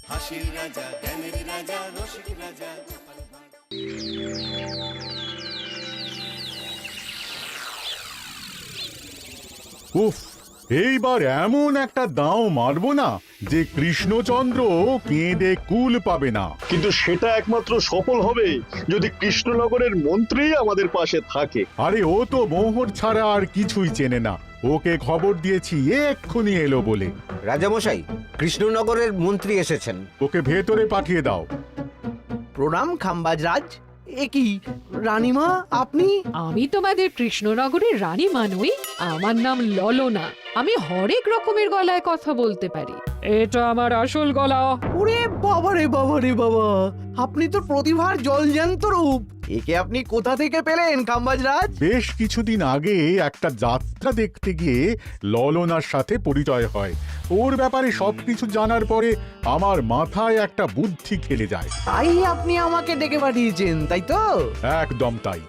হাসির রাজা, জ্ঞানের রাজা, রসিক রাজা। উফ, এইবার এমন একটা দাও মারবো না যে কৃষ্ণচন্দ্র কেঁদে কুল পাবে না। কিন্তু সেটা একমাত্র সফল হবে যদি কৃষ্ণনগরের মন্ত্রী আমাদের পাশে থাকে। আরে ও তো মোহর ছাড়া আর কিছুই চেনে না। ওকে খবর দিয়েছি এক্ষুনি এলো বলে। রাজামশাই, কৃষ্ণনগরের মন্ত্রী এসেছেন। ওকে ভেতরে পাঠিয়ে দাও। প্রণাম খাম্বাজরাজ। এ কি রানীমা, আপনি? আমি তোমাদের কৃষ্ণনগরের রানী নই। আমার নাম ললনা। আমি হরেক রকমের গলায় কথা বলতে পারি। এটা আমার আসল গলা। ওরে বাবা রে বাবা রে বাবা, আপনি তো প্রতিভার জলজ্যান্ত রূপ। একে আপনি কোথা থেকে পেলেন খাম্বাজরাজ? বেশ কিছুদিন আগে একটা যাত্রা দেখতে গিয়ে ললনার সাথে পরিচয় হয়। ওর ব্যাপারে সবকিছু জানার পরে আমার মাথায় একটা বুদ্ধি খেলে যায়। তাই আপনি আমাকে ডেকে পাঠিয়েছেন, তাই তো? একদম তাই।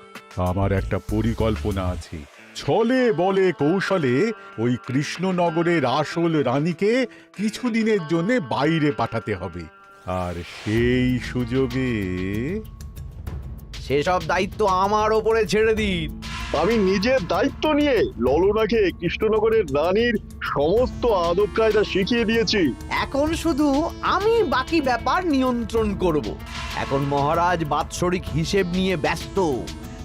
আমার একটা পরিকল্পনা আছে। ছলে বলে কৌশলে ওই কৃষ্ণনগরের আসল রানীকে কিছুদিনের জন্য বাইরে পাঠাতে হবে। আর সেই সুযোগে সেসব দায়িত্ব আমার ওপরে ছেড়ে দিন। আমি নিজের দায়িত্ব নিয়ে ললনাকে কৃষ্ণনগরের রানীর সমস্ত আদব কায়দা শিখিয়ে দিয়েছি। এখন শুধু আমি বাকি ব্যাপার নিয়ন্ত্রণ করব। এখন মহারাজ বাৎসরিক হিসেব নিয়ে ব্যস্ত,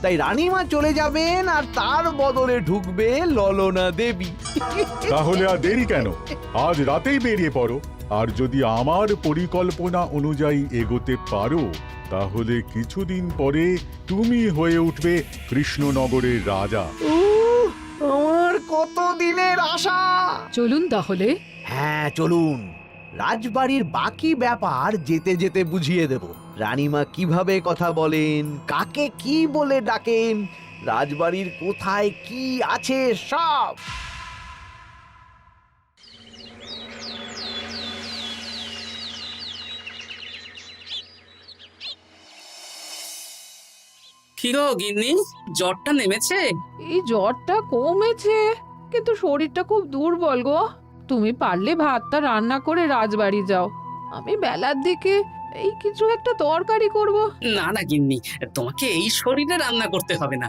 তাই রানীমা চলে যাবেন আর তার বদলে ঢুকবে ললনা দেবী। তাহলে আর দেরি কেন? আজ রাতেই বেরিয়ে পড়ো। আর যদি আমার পরিকল্পনা অনুযায়ী এগোতে পারো তাহলে কিছুদিন পরে তুমি হয়ে উঠবে কৃষ্ণনগরের রাজা। আমার কত দিনের আশা। চলুন তাহলে। হ্যাঁ চলুন। রাজবাড়ির বাকি ব্যাপার যেতে যেতে বুঝিয়ে দেব। রানীমা কিভাবে কথা বলেন, কাকে কি বলে ডাকেন, রাজবাড়ির কোথায় কি আছে সব। কি গো গিন্নি, জ্বরটা নেমেছে? এই জ্বরটা কমেছে, কিন্তু শরীরটা খুব দুর্বল গো। তুমি পারলে ভাতটা রান্না করে রাজবাড়ি যাও। আমি বেলার দিকে এই কিছু একটা তরকারি করব। না না গিন্নি, তোমাকে এই শরীরে রান্না করতে হবে না।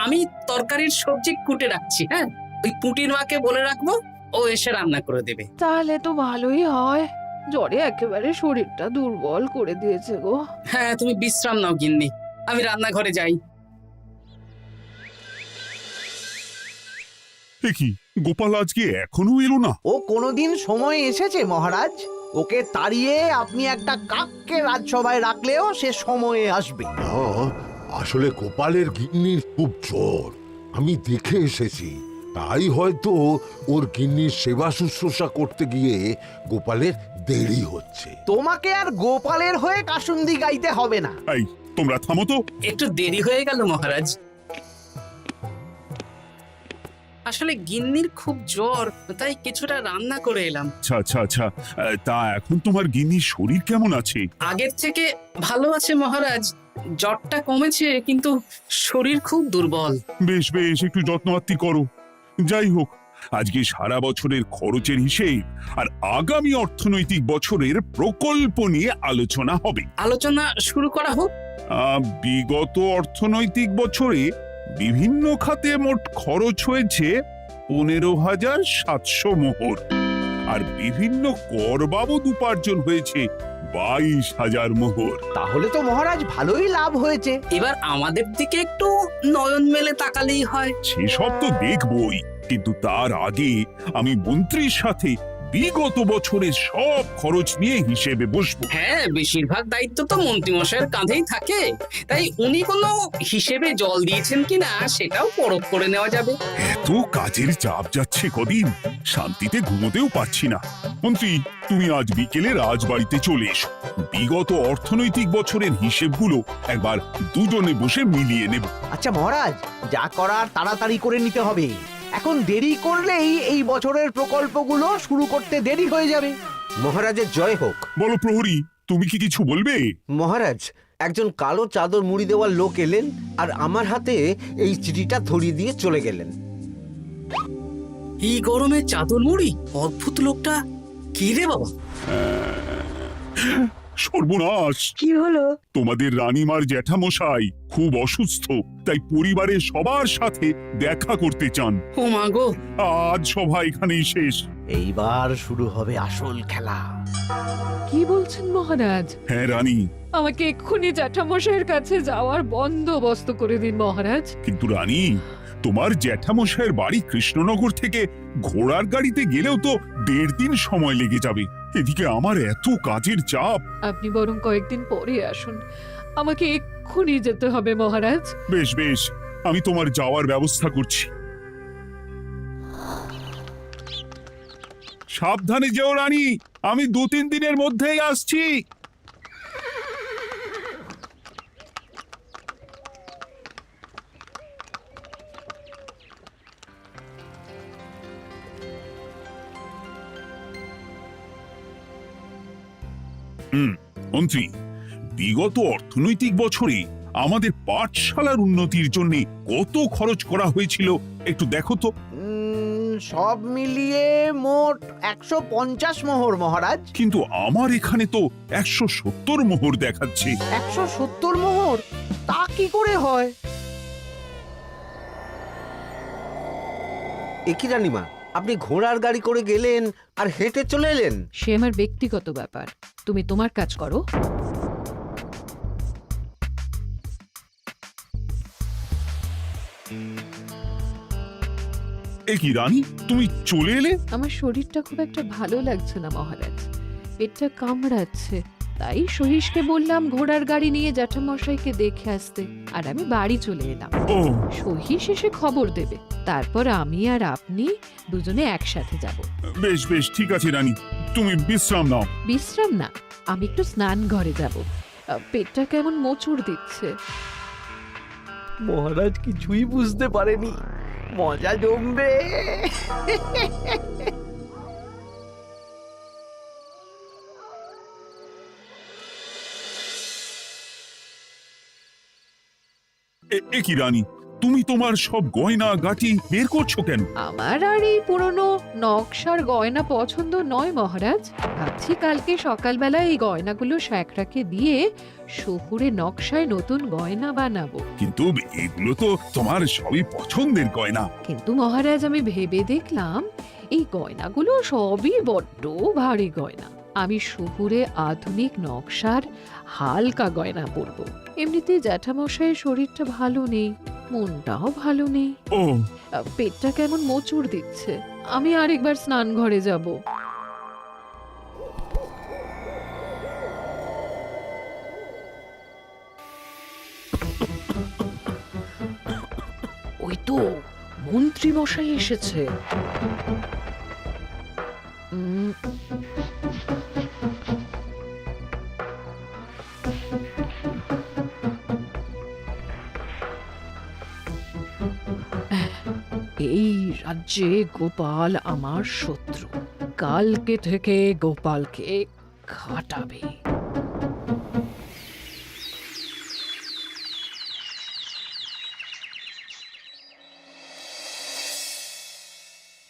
আমি তরকারির সবজি কুটে রাখছি। হ্যাঁ, ওই পুটির মাকে বলে রাখবো, ও এসে রান্না করে দেবে। তাহলে তো ভালোই হয়। জ্বরে একেবারে শরীরটা দুর্বল করে দিয়েছে গো। হ্যাঁ, তুমি বিশ্রাম নাও গিন্নি, আমি রান্নাঘরে যাই। কি গোপাল আজকে এখনো এলো না? ও কোনোদিন সময় এসেছে মহারাজ? ওকে তাড়িয়ে আপনি একটা কাককে রাজসভায় রাখলেও সে সময়ে আসবে। না, আসলে গোপালের গিন্নির খুব জ্বর, আমি দেখে এসেছি। তাই হয়তো ওর গিন্নির সেবা শুশ্রূষা করতে গিয়ে গোপালের দেরি হচ্ছে। তোমাকে আর গোপালের হয়ে কাসুন্দি গাইতে হবে না। এই তোমরা থামো তো। একটু দেরি হয়ে গেল মহারাজ। আসলে গিন্নির খুব জ্বর, তাই কিছুটা রান্না করে এলাম। আচ্ছা আচ্ছা আচ্ছা, তা এখন তোমার গিন্নির শরীর কেমন আছে? আগের থেকে ভালো আছে মহারাজ। জ্বরটা কমেছে, কিন্তু শরীর খুব দুর্বল। বেশ বেশ, একটু যত্ন আত্তি করো। যাই হোক, আজকে সারা বছরের খরচের হিসেব আর আগামী অর্থনৈতিক বছরের প্রকল্প নিয়ে আলোচনা হবে। আলোচনা শুরু করা হোক। বিগত অর্থনৈতিক বছরে বিভিন্ন খাতে মোট খরচ হয়েছে 15,700 মোহর, আর বিভিন্ন কর বাবদ উপার্জন হয়েছে 22,000 মোহর। তাহলে তো মহারাজ ভালোই লাভ হয়েছে। এবার আমাদের দিকে একটু নয়ন মেলে তাকালেই হয়। সেসব তো দেখবই, কিন্তু তার আগে আমি মন্ত্রীর সাথে বিগত বছরের সব খরচ নিয়ে হিসেবে বসবো। হ্যাঁ, বেশিরভাগ দায়িত্ব তো মন্ত্রীমশাইয়ের কাঁধেই থাকে, তাই উনি কোনো হিসেবে জল দিয়েছেন কিনা সেটাও পরখ করে নেওয়া যাবে। এত কাজের চাপ যাচ্ছে কদিন, শান্তিতে ঘুমোতেও পারছি না। মন্ত্রী, তুমি আজ বিকেলে রাজবাড়িতে চলে এসো। বিগত অর্থনৈতিক বছরের হিসেবগুলো একবার দুজনে বসে মিলিয়ে নেব। আচ্ছা মহারাজ, যা করার তাড়াতাড়ি করে নিতে হবে। এখন দেরি করলেই এই বছরের প্রকল্পগুলো শুরু করতে দেরি হয়ে যাবে। মহারাজের জয় হোক। বলো প্রহরী, তুমি কি কিছু বলবে? মহারাজ, একজন কালো চাদর মুড়ি দেওয়ার লোক এলেন আর আমার হাতে এই চিঠিটা ধরিয়ে দিয়ে চলে গেলেন। এই গরমে চাদর মুড়ি? অদ্ভুত লোকটা। কি রে বাবা? সর্বনাশ! কি হলো? তোমাদের রানীমার জ্যাঠামশাই খুব অসুস্থ, তাই পরিবারের সবার সাথে দেখা করতে চান। ও মা গো! আজ সভা এখানেই শেষ। এইবার শুরু হবে আসল খেলা। কি বলছেন মহারাজ? হ্যাঁ রানী, আমাকে এক্ষুনি জ্যাঠামশাইয়ের কাছে যাওয়ার বন্দোবস্ত করে দিন মহারাজ। কিন্তু রানী, তোমার জ্যাঠামশাইয়ের বাড়ি কৃষ্ণনগর থেকে ঘোড়ার গাড়িতে গেলেও তো 1.5 দিন সময় লেগে যাবে। এদিকে আমার এত কাজের চাপ। আপনি বরং কয়েকদিন পরে আসুন, আমাকে এক্ষুনি যেতে হবে মহারাজ। বেশ বেশ, আমি তোমার যাওয়ার ব্যবস্থা করছি। সাবধানে যেও রানী, আমি 2-3 দিনের মধ্যেই আসছি। মন্ত্রী, বিগত অর্থনৈতিক বছরে আমাদের পাঠশালার উন্নতির জন্য কত খরচ করা হয়েছিল একটু দেখো তো। সব মিলিয়ে মোট 150 মোহর মহারাজ। কিন্তু আমার এখানে তো 170 মোহর দেখাচ্ছে। 170 মোহর? তা কি করে হয়? একই রানীমা, আপনি ঘোড়ার গাড়ি করে গেলেন আর হেঁটে চলে এলেন। সে আমার ব্যক্তিগত ব্যাপার, তুমি তোমার কাজ করো। এ কি রানী, তুমি চলে এলে? আমার শরীরটা খুব একটা ভালো লাগছে না মহারাজ, পেটটা কামড়াচ্ছে। তাই সহিশকে বললাম ঘোড়ার গাড়ি নিয়ে জ্যাঠামশাইকে দেখে আসতে, আর আমি বাড়ি চলে এলাম। ও, সহিশ এসে খবর দেবে, তারপর আমি আর আপনি দুজনে একসাথে যাব। বেশ বেশ, ঠিক আছে রানী, তুমি বিশ্রাম নাও। বিশ্রাম না, আমি একটু স্নান ঘরে যাব, পেটটা কেমন মোচড় দিচ্ছে। মহারাজ কিছুই বুঝতে পারেনি, মজা জমবে। এ কি রানী, তুমি তোমার সব গয়না গাটি বের করছো কেন? আমার আর এই পুরনো নকশার গয়না পছন্দ নয় মহারাজ। ভাবছি কালকে সকালবেলা এই গয়নাগুলো শ্যাকরাকে দিয়ে শহুরে নকশায় নতুন গয়না বানাবো। কিন্তু এগুলো তো তোমার সবই পছন্দের গয়না। কিন্তু মহারাজ, আমি ভেবে দেখলাম এই গয়নাগুলো সবই বড্ড ভারী গয়না। আমি শহুরে আধুনিক নকশার হালকা গয়না পরবো। এমনিতে জ্যাঠামশাইয়ের শরীরটা ভালো নেই, মনটাও ভালো নেই, ও, পেটটা কেমন মোচড় দিচ্ছে। আমি আরেকবার স্নান ঘরে যাব। ওই তো মন্ত্রী মশাই এসেছে। এই রাজ্যে গোপাল আমার শত্রু, কালকে থেকে গোপালকে খাটাবে।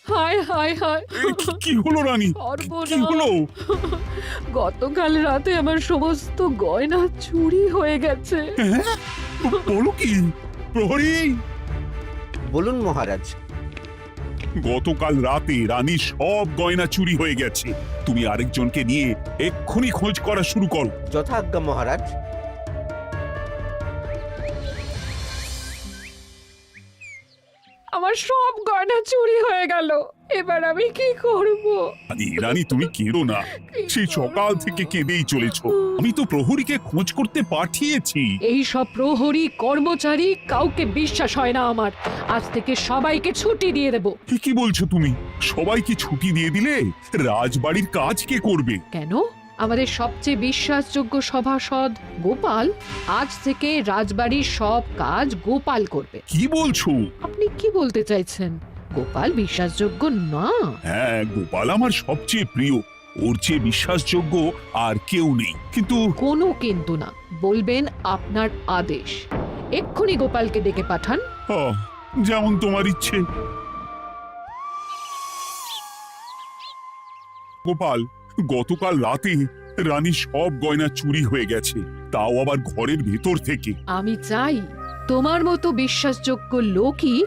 হায় হায় হায়, কি হলো রানী, কি হলো? গতকাল রাতে আমার সমস্ত গয়না চুরি হয়ে গেছে। হ্যাঁ? বলো কি প্রহরী? বলুন মহারাজ। গতকাল রাতে রানীর সব গয়না চুরি হয়ে গেছে। তুমি আরেকজনকে নিয়ে এক্ষুনি খোঁজ করা শুরু করো। যথাজ্ঞা মহারাজ। আমার সব গয়না চুরি হয়ে গেল, এবার আমি কি করব? রানী তুমি কেঁদো না, সেই সকাল থেকে কেঁদেই চলেছো। আমি তো প্রহরীকে খোঁজ করতে পাঠিয়েছি। এই সব প্রহরী কর্মচারী কাউকে বিশ্বাস হয় না আমার। আজ থেকে সবাইকে ছুটি দিয়ে দেব। কি বলছো তুমি? সবাইকে ছুটি দিয়ে দিলে রাজবাড়ির কাজ কে করবে? কেন? আমাদের সবচেয়ে বিশ্বাসযোগ্য সভাসদ গোপাল আজ থেকে রাজবাড়ির সব কাজ গোপাল করবে। কি বলছো? আপনি কি বলতে চাইছেন? গোপাল বিশ্বাসযোগ্য না? হ্যাঁ, গোপাল আমার সবচেয়ে প্রিয়। ওর চেয়ে বিশ্বাসযোগ্য আর কেউ নেই। কিন্তু কোনো কিন্তু না, বলবেন আপনার আদেশ। এক্ষুনি গোপালকে ডেকে পাঠান। যেমন তোমার ইচ্ছে। গোপাল, গতকাল রাতে রানী সব গয়না চুরি হয়ে গেছে, তাও আবার ঘরের ভেতর থেকে। আমি চাই তোমার মতো বিশ্বাসযোগ্য লোকই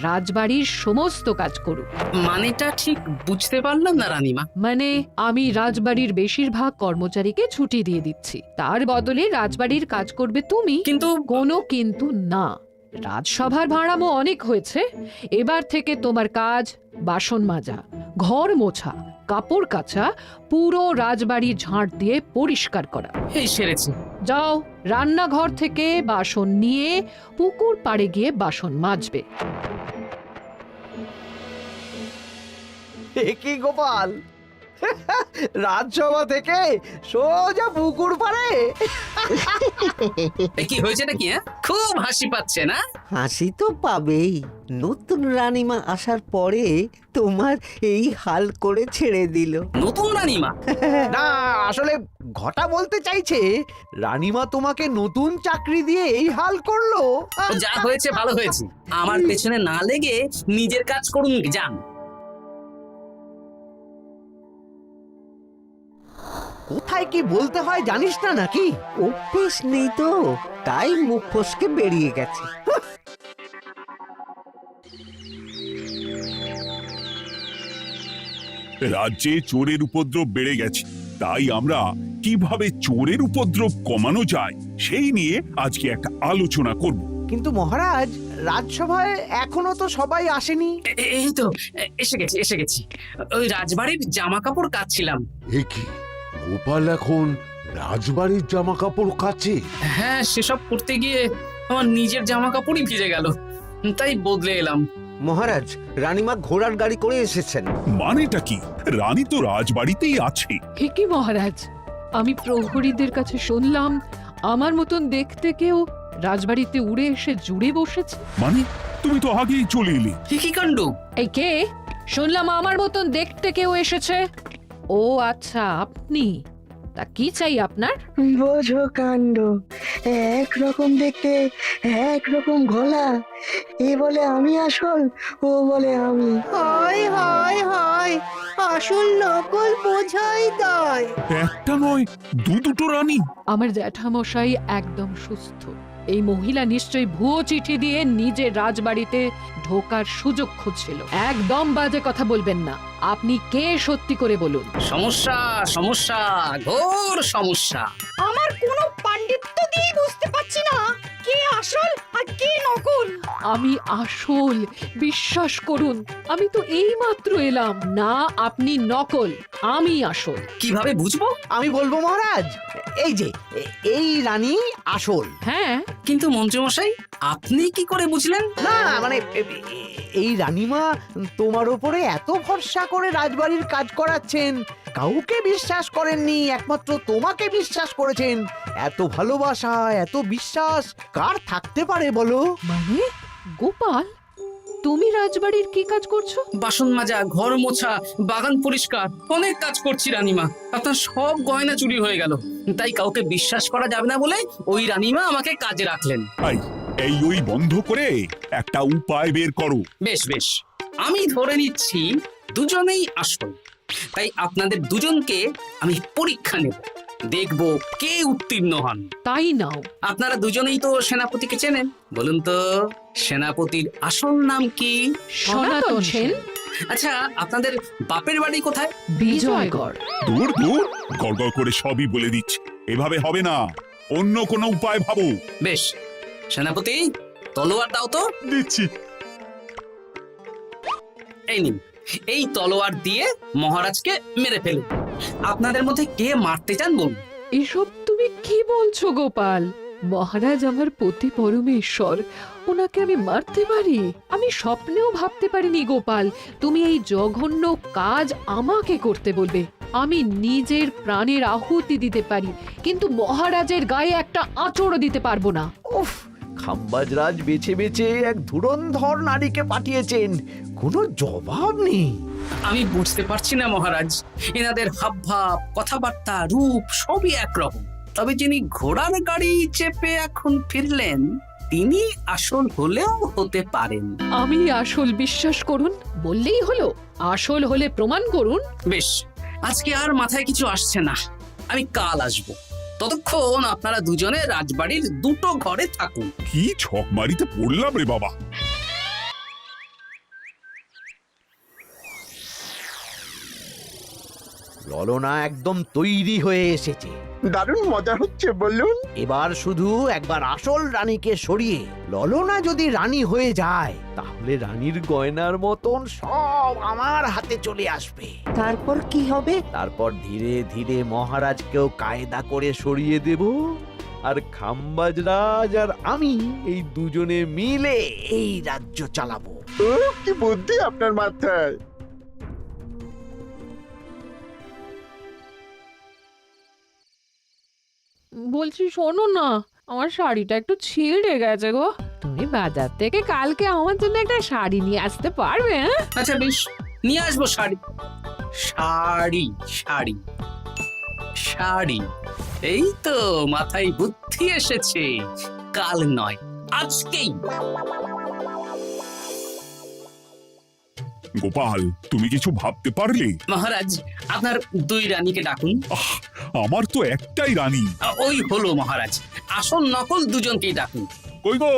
রাজবাড়ির সমস্ত কাজ করুক। মানেটা ঠিক বুঝতে পারলাম না রানীমা। মানে আমি রাজবাড়ির বেশিরভাগ কর্মচারীকে ছুটি দিয়ে দিচ্ছি, তার বদলে রাজবাড়ির কাজ করবে তুমি। কিন্তু কোনো কিন্তু না। রাজসভার ভাড়ামো অনেক হয়েছে, এবার থেকে তোমার কাজ বাসন মাজা, ঘর মোছা, কাপড় কাচা, পুরো রাজবাড়ি ঝাঁট দিয়ে পরিষ্কার করা। এই সেরেছি। যাও, রান্নাঘর থেকে বাসন নিয়ে পুকুর পাড়ে গিয়ে বাসন মাজবে। এ কি গোপাল, রাজসভা থেকে সোজা পুকুর পাড়ে? কি হয়েছে নাকি? খুব হাসি পাচ্ছে না? হাসি তো পাবেই, নতুন রানীমা আসার পরে তোমার এই হাল করে ছেড়ে দিল। নতুন রানীমা? না, আসলে ঘটা বলতে চাইছে রানীমা তোমাকে নতুন চাকরি দিয়ে এই হাল করলো। যা হয়েছে ভালো হয়েছে, আমার পেছনে না লেগে নিজের কাজ করুন যান। কোথায় কি বলতে হয় জানিস না নাকি? অভ্যেস নেই তো, তাই মুখ ফসকে বেরিয়ে গেছে। রাজ্যে চোরের উপদ্রব বেড়ে গেছে, তাই আমরা কিভাবে চোরের উপদ্রব কমানো যায় সেই নিয়ে আজকে একটা আলোচনা করব। কিন্তু মহারাজ, রাজসভায় এখনো তো সবাই আসেনি। এই তো এসে গেছি। ওই রাজবাড়ির জামা কাপড় কাচ্ছিলাম। এ কি, গোপাল এখন রাজবাড়ির জামা কাপড় কাচে? হ্যাঁ, সেসব করতে গিয়ে আমার নিজের জামা কাপড়ই ভিজে গেল, তাই বদলে এলাম। মহারাজ, রানীমা ঘোড়ার গাড়ি করে এসেছেন। মানেটা কি? রানী তো রাজবাড়িতেই আছে। হে কি মহারাজ, আমি প্রহরীদের কাছে শুনলাম আমার মতন দেখতে কেউ রাজবাড়িতে উড়ে এসে জুড়ে বসেছে। মানে তুমি তো আগেই চলে এলে। কি কাণ্ড! এই কে? শুনলাম আমার মতন দেখতে কেউ এসেছে। ও আচ্ছা, আপনি। তা কি চাই আপনার? বোঝো কাণ্ড, একরকম দেখতে একরকম গলা, এ বলে আমি আসল, ও বলে আমি। হয় হয় হয়, আসল নকল বোঝাই দায়। একটা নয়, দুটো রানী। আমার জ্যাঠামশাই একদম সুস্থ। এই মহিলা নিশ্চয়ই ভুয়ো চিঠি দিয়ে নিজের রাজবাড়িতে ঢোকার সুযোগ খুঁজছিল। একদম বাজে কথা বলবেন না। আপনি কে সত্যি করে বলুন। সমস্যা সমস্যা, ঘোর সমস্যা। আমার কোনো পাণ্ডিত্য দিয়ে বুঝতে পারছি না কে আসল আর কে নকল। আমি আসল, বিশ্বাস করুন। আমি তো এই মাত্র এলাম। না, আপনি নকল, আমি আসল। কিভাবে বুঝবো? আমি বলবো মহারাজ, এই যে এই রানী আসল। হ্যাঁ, কিন্তু মন্ত্রীমশাই, আপনি কি করে বুঝলেন? না মানে এই রানীমা তোমার উপরে এত ভরসা করে রাজবাড়ির কাজ করাচ্ছেন, কাউকে বিশ্বাস করেননি, একমাত্র তোমাকে বিশ্বাস করেছেন। এত ভালোবাসা, এত বিশ্বাস কার থাকতে পারে বলো? মানে গোপাল, তুমি রাজবাড়ির কি কাজ করছো? বাসন মাজা, ঘর মোছা, বাগান পরিষ্কার, অনেক কাজ করছি রানীমা। আপনার সব গয়না চুরি হয়ে গেল, তাই কাউকে বিশ্বাস করা যাবে না বলে ওই রানীমা আমাকে কাজে রাখলেন। এই ওই বন্ধ করে একটা উপায় বের করো। বেশ বেশ, আমি ধরে নিচ্ছি দুজনেই আসল। তাই আপনাদের দুজনকে আমি পরীক্ষা নেব, দেখব কে উত্তীর্ণ হন। তাই নাও। আপনারা দুজনেই তো সেনাপতিকে চেনেন, বলুন তো সেনাপতির আসল নাম কি? সনাতন সেন। আচ্ছা, আপনাদের বাপের বাড়ি কোথায়? বিজয়গড়। দূর গড়গড় করে সবই বলে দিচ্ছে, এভাবে হবে না, অন্য কোনো উপায় ভাবো। বেশ, সেনাপতি তলোয়ার দাও তো। দিচ্ছি। এই নিন, এই তলোয়ার দিয়ে মহারাজকে মেরে ফেলুন। আপনাদের মধ্যে কে মারতে চান বলুন। এসব তুমি কি বলছো গোপাল? মহারাজ আমার পতি পরমেশ্বর, ওনাকে আমি মারতে পারি? আমি স্বপ্নেও ভাবতে পারিনি গোপাল তুমি এই জঘন্য কাজ আমাকে করতে বলবে। আমি নিজের প্রাণের আহুতি দিতে পারি, কিন্তু মহারাজের গায়ে একটা আঁচড়ও দিতে পারবো না। উফ, খাম্বাজরাজ বেছে বেছে এক ধুরন্ধর নারীকে পাঠিয়েছেন, কোনো জবাব নেই। আমি বুঝতে পারছি না মহারাজ, এনাদের হাবভাব, কথাবার্তা, রূপ সবই একরকম। তবে যিনি ঘোড়ার গাড়ি চেপে এখন ফিরলেন, তিনি আসল হলেও হতে পারেন। আমি আসল, বিশ্বাস করুন। বললেই হলো? আসল হলে প্রমাণ করুন। বেশ, আজকে আর মাথায় কিছু আসছে না। আমি কাল আসব। ততক্ষণ আপনারা দুজনে রাজবাড়ির দুটো ঘরে থাকুন। কি ছকমারিতে পড়লাম রে বাবা। ললনা একদম তৈরি হয়ে এসেছে। দারুণ মজা হচ্ছে বলুন। এবার শুধু একবার আসল রানীকে সরিয়ে ললনা যদি রানী হয়ে যায়, তাহলে রানীর গয়নার মতন সব আমার হাতে চলে আসবে। তারপর কি হবে? তারপর ধীরে ধীরে মহারাজকেও কায়দা করে সরিয়ে দেব, আর খাম্বাজ রাজ আর আমি এই দুজনে মিলে এই রাজ্য চালাবো। কি বুদ্ধি আপনার মাথায়। বলছি শোনো না, আমার শাড়িটা একটু ছিঁড়ে গেছে গো। তুমি বাজার থেকে কালকে আমার জন্য একটা শাড়ি নিয়ে আসতে পারবে? হ্যাঁ, আচ্ছা বেশ, নিয়ে আসবো শাড়ি। শাড়ি শাড়ি শাড়ি, এই তো মাথায় বুদ্ধি এসেছে। কাল নয়, আজকেই। গোপাল, তুমি কিছু ভাবতে পারলে? মহারাজ, আপনার দুই রানীকে ডাকুন। আমার তো একটাই রানী। ওই হলো মহারাজ, আসল নকল দুজনকেই ডাকুন। কই গো,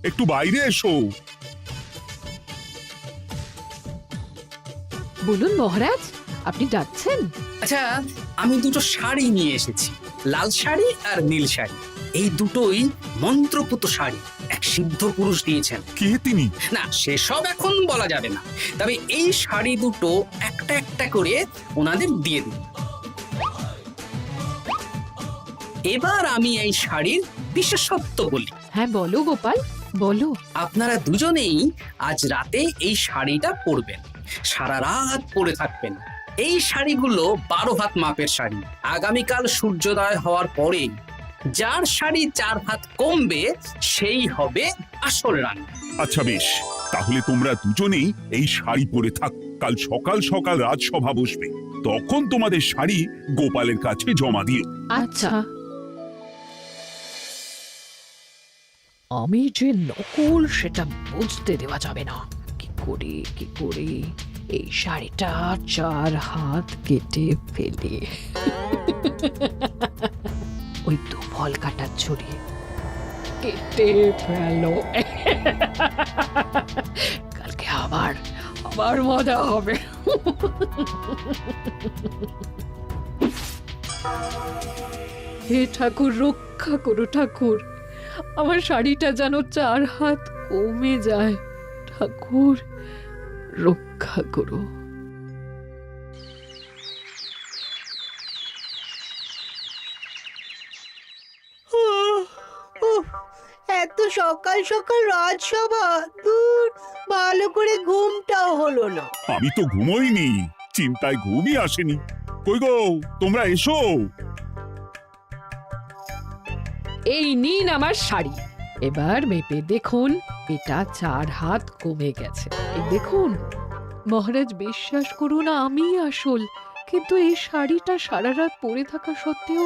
একটু বাইরে এসো। বলুন মহারাজ, আপনি ডাকছেন? আচ্ছা, আমি দুটো শাড়ি নিয়ে এসেছি, লাল শাড়ি আর নীল শাড়ি। এই দুটোই মন্ত্রপুত শাড়ি, এক সিদ্ধ পুরুষ দিয়েছেন। কে তিনি? না, সেসব এখন বলা যাবে না, তবে এই শাড়ি দুটো একটা একটা করে ওনাদের দিয়ে দিন। এবার আমি এই শাড়ির বিশেষত্ব বলি। হ্যাঁ বলো গোপাল, বলো। আপনারা দুজনেই আজ রাতে এই শাড়িটা পরবেন, সারা রাত পরে থাকবেন। এই শাড়িগুলো 12 হাত মাপের শাড়ি। আগামীকাল সূর্যোদয় হওয়ার পরে যার শাড়ি 4 হাত কমবে সেই হবে আসল রানী। আচ্ছা বেশ, তাহলে তোমরা দুজনেই এই শাড়ি পরে থাক। কাল সকাল সকাল রাজসভা বসবে, তখন তোমাদের শাড়ি গোপালের কাছে জমা দিও। আচ্ছা। আমি যে নকল সেটা বুঝতে দেওয়া যাবে না। কি করে এই শাড়িটা 4 হাত কেটে ফেলে ওই দু ফল কাটার ছড়ি কেটে ফেলো। কালকে আবার মজা হবে। হে ঠাকুর, রক্ষা করো ঠাকুর, আমার শাড়িটা যেন 4 হাত কমে যায়। ঠাকুর রক্ষা করো। এত সকাল সকাল রাজসভা, দূর, ভালো করে ঘুমটাও হলো না। আমি তো ঘুমোইনি, চিন্তায় ঘুমই আসেনি। কই গো, তোমরা এসো। এই নিন আমার শাড়ি, এবার মেপে দেখুন, এটা 4 হাত কমে গেছে। এই দেখুন মহারাজ, বিশ্বাস করুন আমি আসল, কিন্তু এই শাড়িটা সারা রাত পরে থাকা সত্ত্বেও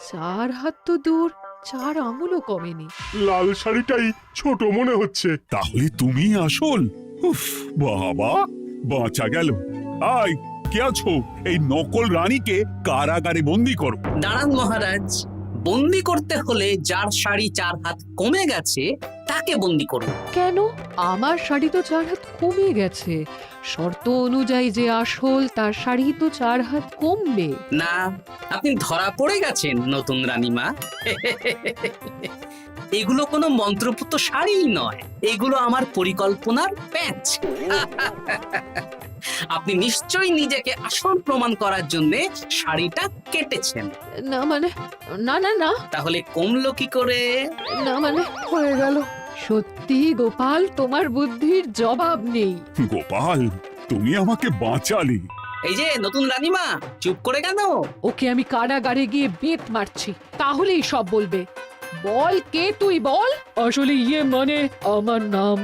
4 হাত তো দূর, 4 আঙুলও কমেনি। লাল শাড়িটাই ছোট মনে হচ্ছে। তাহলে তুমি আসল? উফ, বাবা, বাঁচা গেল। আয়, কে আছো? এই নকল রানীকে কারাগারে বন্দি করো। দাঁড়ান মহারাজ, বন্দি করতে হলে যার শাড়ি 4 হাত কমে গেছে তাকে বন্দি করুন। কেন? আমার শাড়ি তো 4 হাত কমে গেছে। শর্ত অনুযায়ী যে আসল তার শাড়ি তো 4 হাত কমবে না। আপনি ধরা পড়ে গেছেন নতুন রানীমা। এগুলো কোনো মন্ত্রপুত শাড়ি নয়, এগুলো আমার পরিকল্পনার প্যাচ। আপনি নিশ্চয়ই নিজেকে আসল প্রমাণ করার জন্য শাড়িটা কেটেছেন। না মানে, না না না, তাহলে কমলো কি করে? না মানে হয়ে গেল। সত্যি গোপাল, তোমার বুদ্ধির জবাব নেই। গোপাল, তুমি আমাকে বাঁচালে। এই যে নতুন রানীমা, চুপ করে কেন? ওকে আমি কারাগারে গিয়ে বেত মারছি, তাহলেই সব বলবে। বল, কে তুই বল। আসলে মানে আমার নাম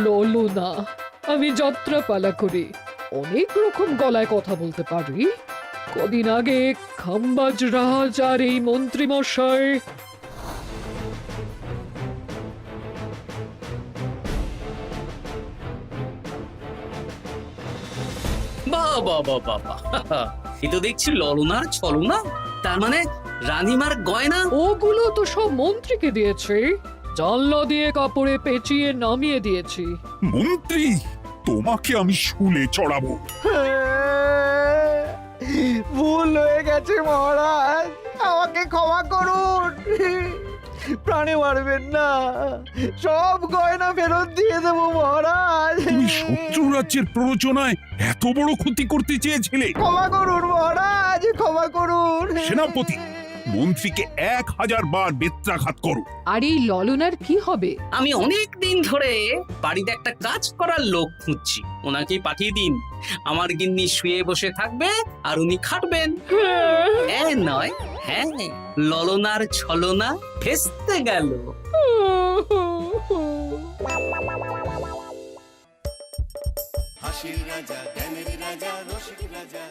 ললনা, আমি যাত্রাপালা করি, অনেক রকম গলায় কথা বলতে পারি। কদিন আগে খাম্বাজ রাজ আর এই মন্ত্রী মশাই বাহ বাহ বাহ বাহ বাহ, এ তো দেখছি ললনার ছলনা। তার মানে রানীমার গয়না? ওগুলো তো সব মন্ত্রীকে দিয়েছি, জানলা দিয়ে কাপড়ে পেঁচিয়ে নামিয়ে দিয়েছি। মন্ত্রী, তোমাকে আমি শুলে চড়াবো। ভুল হয়ে গেছে মহারাজ, আমাকে ক্ষমা করুন। প্রাণে মারবেন না, সব গয়না ফেরত দিয়ে দেবো মহারাজ। তুমি শত্রু রাজ্যের প্ররোচনায় এত বড় ক্ষতি করতে চেয়েছিলে? ক্ষমা করুন মহারাজ, ক্ষমা করুন। সেনাপতি, মন্ত্রীকে 1000 বার বেত্রাঘাত করো। আর এই ললনার কি হবে? আমি অনেক দিন ধরে বাড়িতে একটা কাজ করার লোক খুঁজছি, ওনাকেই পাঠিয়ে দিন। আমার গিন্নি শুয়ে বসে থাকবে আর উনি খাটবেন। নয়, হ্যাঁ, ললনার ছলনা ভেস্তে গেল। হাসির রাজা জ্ঞানের রাজা রসিক রাজা